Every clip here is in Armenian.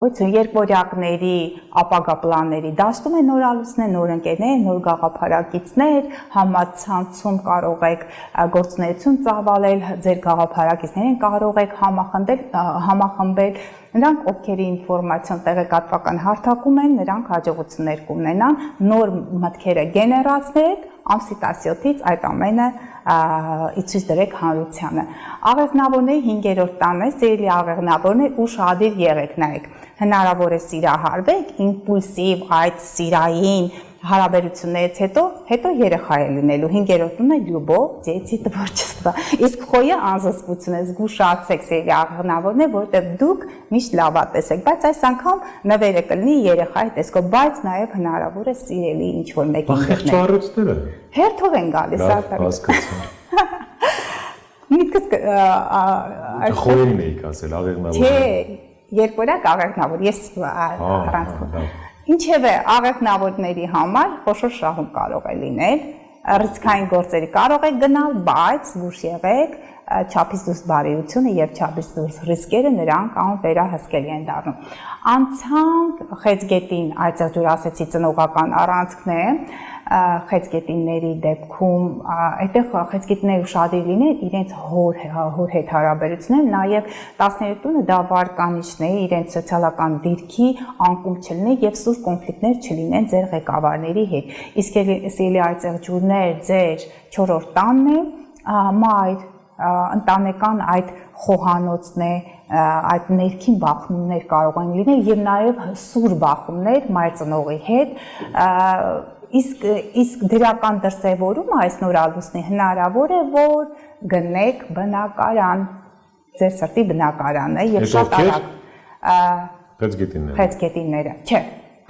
Երկվորյակների ապագա պլանների դաշտում է նոր ալուսներ, նոր ընկերներ, նոր գաղափարակիցներ, համացանցում կարող եք գործունեություն ծավալել, ձեր գաղափարակիցներին կարող եք համախմբել, նրանք ովքեր ինֆորմացիոն տեղեկատվական հարթակում են, նրանք հաջողություններ կունենան, նոր մտքերը գեներացնեք, ամսի 17-ից այդ ամենը ցույց դրեք հանրությանը։ Աղեղնավորների 5-րդ տանն է, սիրելի աղեղնավորներ, ուշադիր եղեք, նայեք, հնարավոր է սիրահարվեք, իմպուլսիվ այդ սիրային հարաբերություններից հետո երեխա է լինելու, 5-րդ տունը լյուբով, ձեզի տվորջստվա, իսկ խոյը անզսպություն է, զգուշացեք սիրելի աղեղնավորներ, որտեղ դուք միշտ լավատես եք, բայց այս անգամ նվերը կլինի երեխայի տեսքով, բայց նաև հնարավոր է սիրելի ինչ-որ մեկին խեղճահարությունները հերթով են գալիս, հասկացա։ Խոյերին էիք ասել, աղեղնավոր։ Չէ, երկորյակ աղեղնավոր, ես առանց։ Ինչևէ, աղեղնավորների համար խոշոր շահում կարող է լինել, ռիսկային գործերի կարող եք գնալ, բայց զգուշ եղեք, չափից դուրս բարիությունը եւ չափից դուրս ռիսկերը նրանք անվերահսկելի են դառնում։ Անցանք խեցգետին, այծեղջուր ասեցի ծնողական առանցքն է, խեցգետինների դեպքում, այդտեղ խեցգետինները ուշադիր լինեն իրենց հոր հետ հարաբերություններ, նաև 13 տունը դա վարկանիշն է, իրենց սոցիալական դիրքի անկում չլինի եւ սուր կոնֆլիկտներ չլինեն ձեր ղեկավարների հետ։ Իսկ սիրելի այծեղջուրներ, ձեր 4-րդ տանն է, մայր, ընտանեկան այդ խոհանոցն է, այդ ներքին բախումներ կարող են լինել եւ նաեւ սուր բախումներ մայր ծնողի հետ, իսկ դրական դրսևորումը այս նոր ալուսնի հնարավոր է, որ գնեք բնակարան, ձեր սրտի բնակարանն է եւ շատ արագ խեցգետինները, չէ,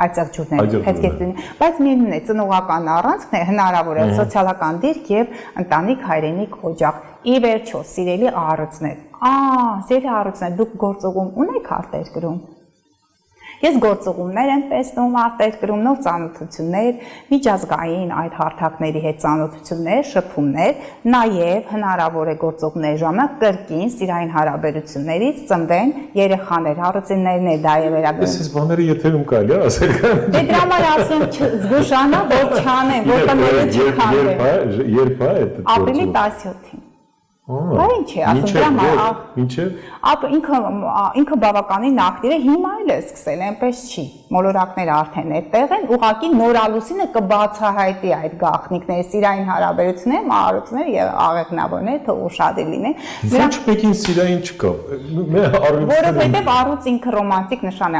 այծեղջուրները, խեցգետինները, բայց միևնույն է, ծնողական առանցքն է, հնարավոր է սոցիալական դիրք եւ ընտանիք հայրենիք օջախ։ Ի վերջո, սիրելի առյուծներ, սիրելի առյուծներ, դուք գործողում ունեք արտերկրում։ Ես գործողումներ եմ տեսնում արտերկրում, նոր ծանոթություններ, միջազգային այդ հարթակների հետ ծանոթություններ, շփումներ, նաև հնարավոր է գործողումների ժամանակ կրկին սիրային հարաբերություններից ծնվեն երեխաներ, առյուծներն է դա է վերաբերում։ Այս բաները եթերում կարելի է ասել։ Դե դրա համար ասում զգուշանա, որ չանեն, որ տները չքանդեն։ Երբ է այդ գործողումը։ Ապրիլի 17-ին։ Բա ինչ է, ասում դրա համար ինքը բավականին նախդիր է, հիմա էլ է սկսել, այնպես չի, մոլորակները արդեն այդտեղ են, ուղղակի նոր ալուսինը կբացահայտի այդ գաղտնիքները, սիրային հարաբերությունները, առյուծները եւ աղեղնավորները, թող ուշադիր լինեն։ Ոչ մեկին սիրային չկա։ Որովհետեւ առյուծ ինքը ռոմանտիկ նշան է։